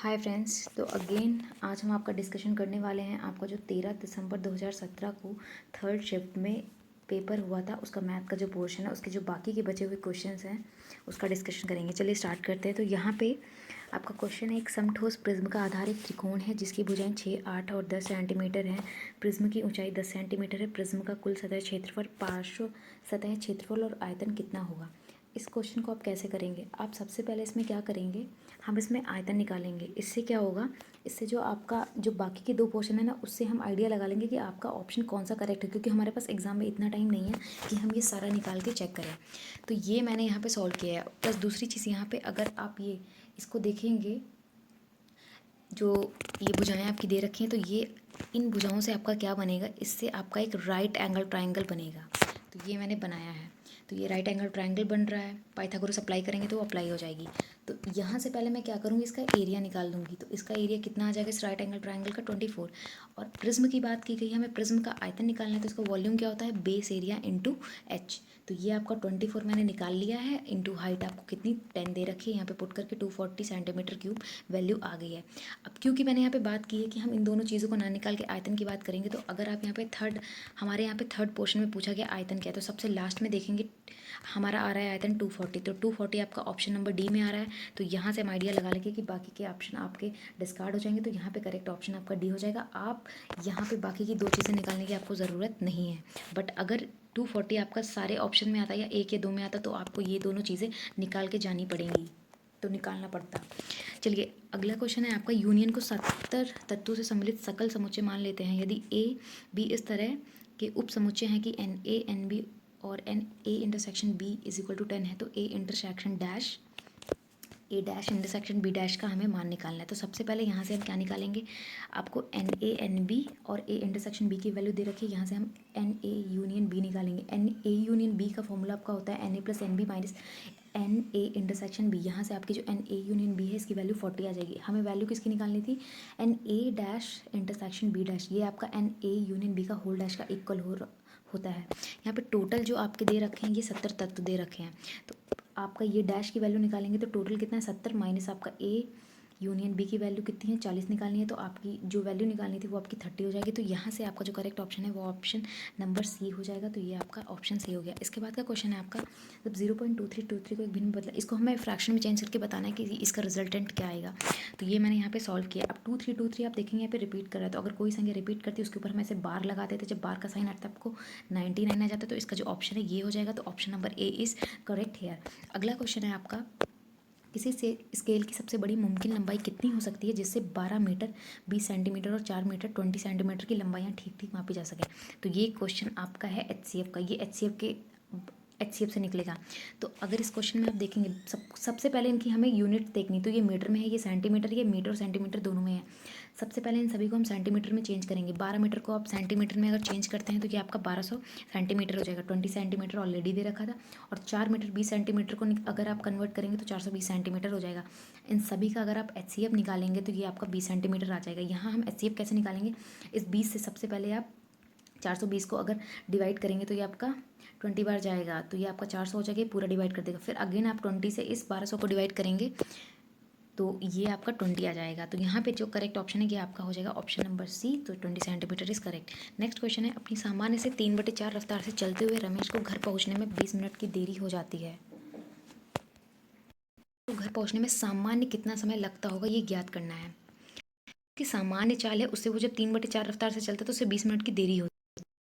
Hi friends, तो again आज हम आपका डिस्कशन करने वाले हैं। आपका जो 13 दिसंबर 2017 को थर्ड शिफ्ट में पेपर हुआ था, उसका मैथ का जो पोर्शन है, उसके जो बाकी के बचे हुए क्वेश्चंस हैं उसका डिस्कशन करेंगे। चलिए स्टार्ट करते हैं। तो यहाँ पे आपका क्वेश्चन है, एक समठोस प्रिज्म का आधार एक त्रिकोण है जिसकी भुजाएं 6, 8 और 10 सेंटीमीटर हैं। प्रिज्म की ऊंचाई 10 सेंटीमीटर है। प्रिज्म का कुल सतह क्षेत्रफल, पार्श्व सतह क्षेत्रफल और आयतन कितना होगा। इस क्वेश्चन को आप कैसे करेंगे? आप सबसे पहले इसमें क्या करेंगे, हम इसमें आयतन निकालेंगे। इससे क्या होगा, इससे जो आपका जो बाकी के दो पोर्शन है ना, उससे हम आइडिया लगा लेंगे कि आपका ऑप्शन कौन सा करेक्ट है, क्योंकि हमारे पास एग्जाम में इतना टाइम नहीं है कि हम ये सारा निकाल के चेक करें। तो ये मैंने यहाँ पे सॉल्व किया है। प्लस दूसरी चीज़ यहाँ पे अगर आप ये इसको देखेंगे, जो ये भुजाएं आपकी दे रखी हैं, तो ये इन भुजाओं से आपका क्या बनेगा, इससे आपका एक राइट एंगल ट्राइंगल बनेगा। तो ये मैंने बनाया है। तो ये राइट एंगल ट्राइंगल बन रहा है। पाइथागोरस अप्लाई करेंगे तो अप्लाई हो जाएगी। तो यहाँ से पहले मैं क्या करूँगी, इसका एरिया निकाल दूँगी। तो इसका एरिया कितना आ जाएगा इस राइट एंगल ट्राइंगल का, 24। और प्रिज्म की बात की गई, हमें प्रिज्म का आयतन निकालना है। तो इसका वॉल्यूम क्या होता है, बेस एरिया इंटू एच। तो ये आपका 24 मैंने निकाल लिया है। इंटू हाइट आपको कितनी 10 दे रखी है, यहाँ पे पुट करके 240 सेंटीमीटर क्यूब वैल्यू आ गई है। अब क्योंकि मैंने यहाँ पे बात की है कि हम इन दोनों चीज़ों को ना निकाल के आयतन की बात करेंगे, तो अगर आप यहाँ पे हमारे यहाँ पे थर्ड पोर्शन में पूछा गया आयतन क्या है, तो सबसे लास्ट में देखेंगे हमारा आ रहा है आयतन 240। तो 240 आपका ऑप्शन नंबर डी में आ रहा है। तो यहाँ से हम आइडिया लगा लेंगे कि बाकी के ऑप्शन आपके डिस्कार्ड हो जाएंगे। तो यहाँ पे करेक्ट ऑप्शन आपका डी हो जाएगा। आप यहाँ पे बाकी की दो चीज़ें निकालने की आपको ज़रूरत नहीं है। बट अगर 240 आपका सारे ऑप्शन में आता है या एक या दो में आता, तो आपको ये दोनों चीज़ें निकाल के जानी पड़ेंगी, तो निकालना पड़ता। चलिए अगला क्वेश्चन है आपका, यूनियन को 70 तत्वों से सम्मिलित सकल समुच्चय मान लेते हैं। यदि ए बी इस तरह के उप समुच्चय हैं कि एन ए एन बी और n A intersection B is equal to 10 है, तो A intersection dash A dash intersection B dash का हमें मान निकालना है। तो सबसे पहले यहाँ से हम क्या निकालेंगे, आपको एन ए एन बी और ए इंटरसेक्शन बी की वैल्यू दे रखी है। यहाँ से हम एन ए यूनियन बी निकालेंगे। एन ए यूनियन बी का फॉर्मूला आपका होता है n A plus n B minus n A intersection B. यहाँ से आपकी जो एन ए यूनियन बी है, इसकी वैल्यू 40 आ जाएगी। हमें वैल्यू किसकी निकालनी थी, n A dash intersection B dash. ये आपका एन ए यूनियन बी का होल डैश का इक्वल होता है। यहाँ पे टोटल जो आपके दे रखे हैं, ये 70 तत्व दे रखे हैं। तो आपका ये डैश की वैल्यू निकालेंगे तो टोटल कितना है, 70 माइनस आपका ए यूनियन बी की वैल्यू कितनी है, 40 निकालनी है। तो आपकी जो वैल्यू निकालनी थी वो आपकी 30 हो जाएगी। तो यहाँ से आपका जो करेक्ट ऑप्शन है वो ऑप्शन नंबर सी हो जाएगा। तो ये आपका ऑप्शन सी हो गया। इसके बाद का क्वेश्चन है आपका, जब 0.2323 को एक भिन्न बदला, इसको हमें फ्रैक्शन में चेंज करके बताना है कि इसका रिजल्टेंट क्या आएगा। तो ये मैंने यहाँ पे सॉल्व किया। अब 2323 आप देखेंगे यहाँ पे रिपीट कर रहा है। तो अगर कोई संख्या रिपीट करती है उसके ऊपर हम ऐसे बार लगाते थे, जब बार का साइन आता है आपको 99 आ जाता है। तो इसका जो ऑप्शन है ये हो जाएगा। तो option number A is correct here. अगला क्वेश्चन है आपका, किसी से स्केल की सबसे बड़ी मुमकिन लंबाई कितनी हो सकती है जिससे 12 मीटर 20 सेंटीमीटर और 4 मीटर 20 सेंटीमीटर की लंबाइयाँ ठीक ठीक मापी जा सके। तो ये क्वेश्चन आपका है HCF का। ये HCF से निकलेगा। तो अगर इस क्वेश्चन में आप देखेंगे, सबसे पहले इनकी हमें यूनिट देखनी। तो ये मीटर में है, ये सेंटीमीटर, ये मीटर और सेंटीमीटर दोनों में है। सबसे पहले इन सभी को हम सेंटीमीटर में चेंज करेंगे। 12 मीटर को आप सेंटीमीटर में अगर चेंज करते हैं तो ये आपका 1200 सेंटीमीटर हो जाएगा। 20 सेंटीमीटर ऑलरेडी दे रखा था। और 4 मीटर 20 सेंटीमीटर को अगर आप कन्वर्ट करेंगे तो 420 सेंटीमीटर हो जाएगा। इन सभी का अगर आप HCF निकालेंगे तो ये आपका 20 सेंटीमीटर आ जाएगा। यहाँ हम HCF कैसे निकालेंगे, इस 20 से सबसे पहले आप 420 को अगर डिवाइड करेंगे तो ये आपका 20 बार जाएगा। तो ये आपका 400 हो जाएगा, पूरा डिवाइड कर देगा। फिर अगेन आप 20 से इस 1200 को डिवाइड करेंगे तो ये आपका 20 आ जाएगा। तो यहाँ पे जो करेक्ट ऑप्शन है ये आपका हो जाएगा ऑप्शन नंबर सी। तो 20 centimetre is correct. Next question है, अपनी सामान्य से 3/4 रफ्तार से चलते हुए रमेश को घर पहुँचने में 20 मिनट की देरी हो जाती है। तो घर पहुँचने में सामान्य कितना समय लगता होगा ये ज्ञात करना है। कि सामान्य चाल है, उससे वो जब 3/4 रफ्तार से चलता है तो उससे 20 मिनट की देरी होती है।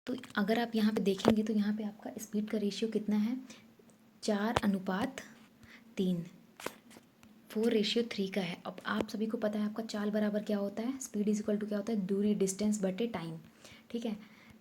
तो अगर आप यहाँ पे देखेंगे तो यहाँ पे आपका स्पीड का रेशियो कितना है, 4:3, 4:3 का है। अब आप सभी को पता है आपका चाल बराबर क्या होता है, स्पीड इज इक्वल टू क्या होता है, दूरी डिस्टेंस बटे टाइम। ठीक है,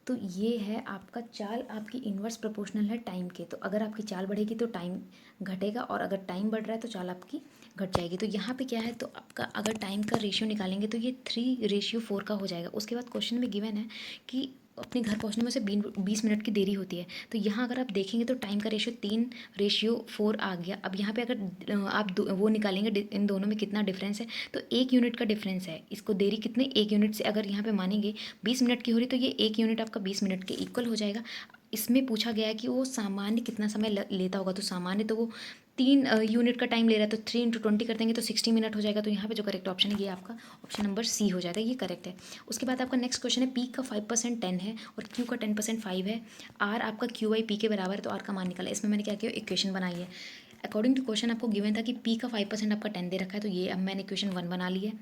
तो ये है आपका चाल आपकी इन्वर्स प्रोपोर्शनल है टाइम के। तो अगर आपकी चाल बढ़ेगी तो टाइम घटेगा, और अगर टाइम बढ़ रहा है तो चाल आपकी घट जाएगी। तो यहाँ पे क्या है, तो आपका अगर टाइम का रेशियो निकालेंगे तो ये 3:4 का हो जाएगा। उसके बाद क्वेश्चन में गिवन है कि अपने घर पहुँचने में से 20 मिनट की देरी होती है। तो यहाँ अगर आप देखेंगे तो टाइम का रेशियो 3:4 आ गया। अब यहाँ पे अगर आप वो निकालेंगे इन दोनों में कितना डिफरेंस है, तो 1 यूनिट का डिफरेंस है। इसको देरी कितने 1 यूनिट से अगर यहाँ पे मानेंगे 20 मिनट की हो रही, तो ये 1 यूनिट आपका 20 मिनट के इक्वल हो जाएगा। इसमें पूछा गया है कि वो सामान्य कितना समय लेता होगा। तो सामान्य तो वो 3 यूनिट का टाइम ले रहा है, तो 3 × 20 कर देंगे तो 60 मिनट हो जाएगा। तो यहाँ पे जो करेक्ट ऑप्शन है ये आपका ऑप्शन नंबर सी हो जाएगा, ये करेक्ट है। उसके बाद आपका नेक्स्ट क्वेश्चन है, पी का 5% 10 है और क्यू का 10% 5 है। आर आपका क्यू बाई पी के बराबर है, तो आर का मान निकाला। इसमें मैंने क्या किया, इक्वेशन बनाई है। अकॉर्डिंग टू क्वेश्चन आपको गिवन था कि पी का 5% आपका 10 दे रखा है, तो ये अब मैंने इक्वेशन 1 बना ली है।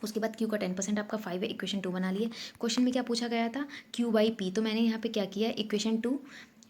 उसके बाद क्यू का 10% आपका 5 है, इक्वेशन 2 बना लिए। क्वेश्चन में क्या पूछा गया था, क्यू बाई पी, तो मैंने यहाँ पे क्या किया, इक्वेशन 2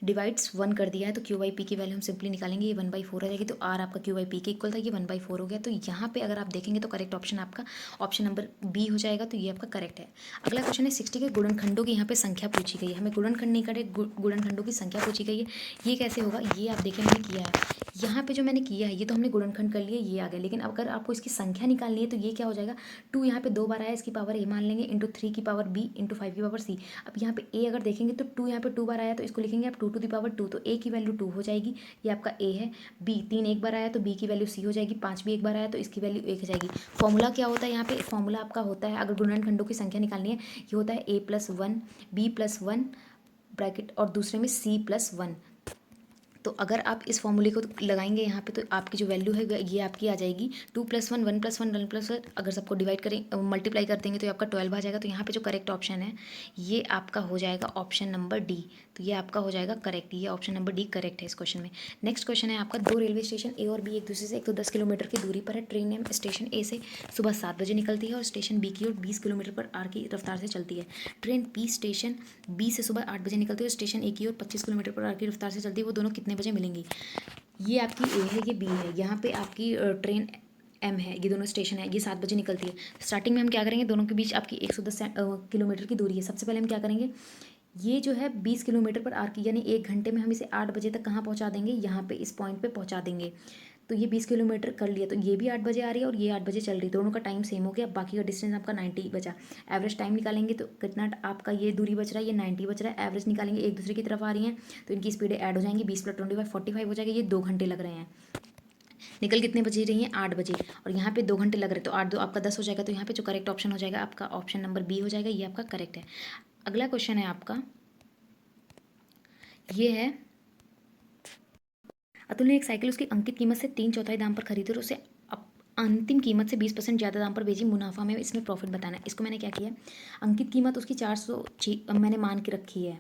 डिवाइड्स 1 कर दिया है, तो क्यू बाई पी की वैल्यू हम सिंपली निकालेंगे, ये 1/4 आ जाएगी। तो आर आपका क्यू बाई पी के इक्वल था, ये 1/4 हो गया। तो यहाँ पे अगर आप देखेंगे तो करेक्ट ऑप्शन आपका ऑप्शन नंबर बी हो जाएगा, तो ये आपका करेक्ट है। अगला क्वेश्चन है 60 के गुणनखंडों की यहाँ पे संख्या पूछी गई है। हमें गुणनखंड नहीं करे, गुणनखंडों की संख्या पूछी गई है। ये कैसे होगा, ये आप देखिए मैंने किया है। यहाँ पे जो मैंने किया है ये तो हमने गुणनखंड कर लिया, ये आ गया। लेकिन अगर आपको इसकी संख्या निकालनी है तो ये क्या हो जाएगा, 2 यहाँ पे 2 बार आया, इसकी पावर ए मान लेंगे, इंटू 3 की पावर बी, इंटू 5 की पावर सी। अब यहाँ पे ए अगर देखेंगे तो 2 यहाँ पे 2 बार आया, तो इसको लिखेंगे आप 2 टू द पावर 2, तो ए की वैल्यू 2 हो जाएगी, ये आपका ए है। बी 3 एक बार आया तो बी की वैल्यू सी हो जाएगी, 5 भी एक बार आया तो इसकी वैल्यू 1 हो जाएगी। फॉर्मूला क्या होता है, यहाँ पे फॉर्मूला आपका होता है, अगर गुणनखंडों की संख्या निकालनी है, ये होता है a+1 b+1 ब्रैकेट और दूसरे में c+1। तो अगर आप इस फॉर्मूले को लगाएंगे यहाँ पे, तो आपकी जो वैल्यू है ये आपकी आ जाएगी 2+1 1+1 1+1। अगर सबको डिवाइड करें, मल्टीप्लाई कर देंगे तो ये आपका 12 आ जाएगा। तो यहाँ पे जो करेक्ट ऑप्शन है ये आपका हो जाएगा ऑप्शन नंबर डी, तो ये आपका हो जाएगा करेक्ट, ये ऑप्शन नंबर डी करेक्ट है इस क्वेश्चन में। नेक्स्ट क्वेश्चन है आपका, 2 रेलवे स्टेशन ए और बी एक दूसरे से 110 किलोमीटर की दूरी पर है। ट्रेन एम स्टेशन ए से सुबह 7 बजे निकलती है और स्टेशन बी की ओर 20 किलोमीटर पर आर की रफ्तार से चलती है। ट्रेन पी स्टेशन बी से सुबह 8 बजे निकलती है और स्टेशन ए की ओर 25 किलोमीटर पर आर की रफ्तार से चलती है, वो दोनों कितने बजे मिलेंगी। ये आपकी ए है, ये बी है। यहाँ पे आपकी ट्रेन एम है, ये दोनों स्टेशन है, ये 7 बजे निकलती है। स्टार्टिंग में हम क्या करेंगे, दोनों के बीच आपकी 110 किलोमीटर की दूरी है। सबसे पहले हम क्या करेंगे, ये जो है 20 किलोमीटर पर आर की, यानी 1 घंटे में हम इसे 8 बजे तक कहाँ पहुँचा देंगे, यहाँ पे इस पॉइंट पे पहुँचा देंगे। तो ये 20 किलोमीटर कर लिया, तो ये भी 8 बजे आ रही है और ये 8 बजे चल रही है, दोनों का टाइम सेम हो गया। बाकी का डिस्टेंस आपका 90 बचा। एवरेज टाइम निकालेंगे तो कितना आपका ये दूरी बच रहा है, ये 90 बच रहा है। एवरेज निकालेंगे, एक दूसरे की तरफ आ रही हैं तो इनकी स्पीडें ऐड हो जाएंगी, 20 + 25 45 हो जाएगा। ये 2 घंटे लग रहे हैं, निकल कितने बजे रही हैं, 8 बजे, और यहाँ पे 2 घंटे लग रहे हैं, तो 8 2 आपका 10 हो जाएगा। तो यहाँ पे जो करेक्ट ऑप्शन हो जाएगा आपका ऑप्शन नंबर बी हो जाएगा, ये आपका करेक्ट है। अगला क्वेश्चन है आपका, ये है, अतुल ने एक साइकिल उसकी अंकित कीमत से 3/4 दाम पर खरीदी और उसे अंतिम कीमत से 20% ज़्यादा दाम पर बेची। मुनाफा में इसमें प्रॉफिट बताना है। इसको मैंने क्या किया, अंकित कीमत उसकी 406 मैंने मान के रखी है,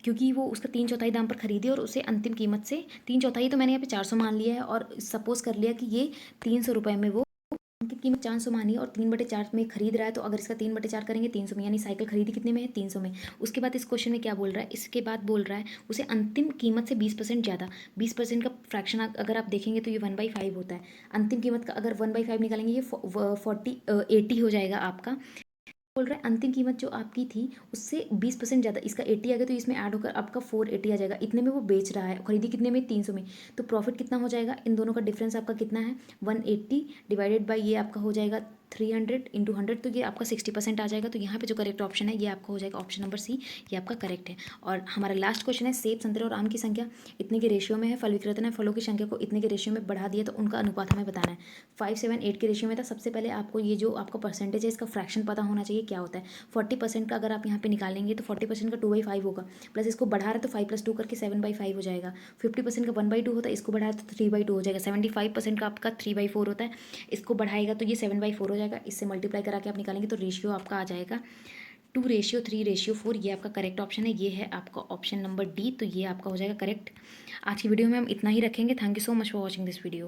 क्योंकि वो उसका 3/4 दाम पर खरीदी और उसे अंतिम कीमत से 3/4, तो मैंने यहाँ पे 400 मान लिया है और सपोज कर लिया कि ये 300 रुपये में वो अंकित कीमत 400 मानी और 3/4 में खरीद रहा है। तो अगर इसका 3/4 करेंगे 300 में, यानी साइकिल खरीदी कितने में है, 300 में। उसके बाद इस क्वेश्चन में क्या बोल रहा है, इसके बाद बोल रहा है उसे अंतिम कीमत से 20% ज़्यादा। 20% का फ्रैक्शन अगर आप देखेंगे तो ये 1/5 होता है। अंतिम कीमत का अगर 1/5 निकालेंगे, ये 80 हो जाएगा आपका। बोल रहा है अंतिम कीमत जो आपकी थी उससे 20% ज़्यादा, इसका 80 आ गया तो इसमें ऐड होकर आपका 480 आ जाएगा। इतने में वो बेच रहा है, खरीदी कितने में, 300 में। तो प्रॉफिट कितना हो जाएगा, इन दोनों का डिफरेंस आपका कितना है, 180 डिवाइडेड बाई ये आपका हो जाएगा 300 × 100, तो ये आपका 60% आ जाएगा। तो यहाँ पे जो करेक्ट ऑप्शन है ये आपका हो जाएगा ऑप्शन नंबर सी, ये आपका करेक्ट है। और हमारा लास्ट क्वेश्चन है, सेब संतरे और आम की संख्या इतने के रेशियो में है। फल विक्रेता ने फलों की संख्या को इतने के रेशियो में बढ़ा दिया, तो उनका अनुपात हमें बताना है। 5 7 8 के रेशियो में था। सबसे पहले आपको ये जो आपका परसेंटेज है इसका फ्रैक्शन पता होना चाहिए क्या होता है। 40% का अगर आप यहाँ पे निकालेंगे तो 40% का 2/5 होगा, प्लस इसको बढ़ा रहा है तो 5 + 2 करके 7/5 हो जाएगा। 50% का 1/2 होता है, इसको बढ़ाया तो 3/2 हो जाएगा। 75% का आपका 3/4 होता है, इसको बढ़ाएगा तो ये 7/4 हो जाएगा। इससे मल्टीप्लाई करा के आप निकालेंगे तो रेशियो आपका आ जाएगा 2:3:4। ये आपका करेक्ट ऑप्शन है, ये है आपका ऑप्शन नंबर डी, तो ये आपका हो जाएगा करेक्ट। आज की वीडियो में हम इतना ही रखेंगे। Thank you so much for watching this video.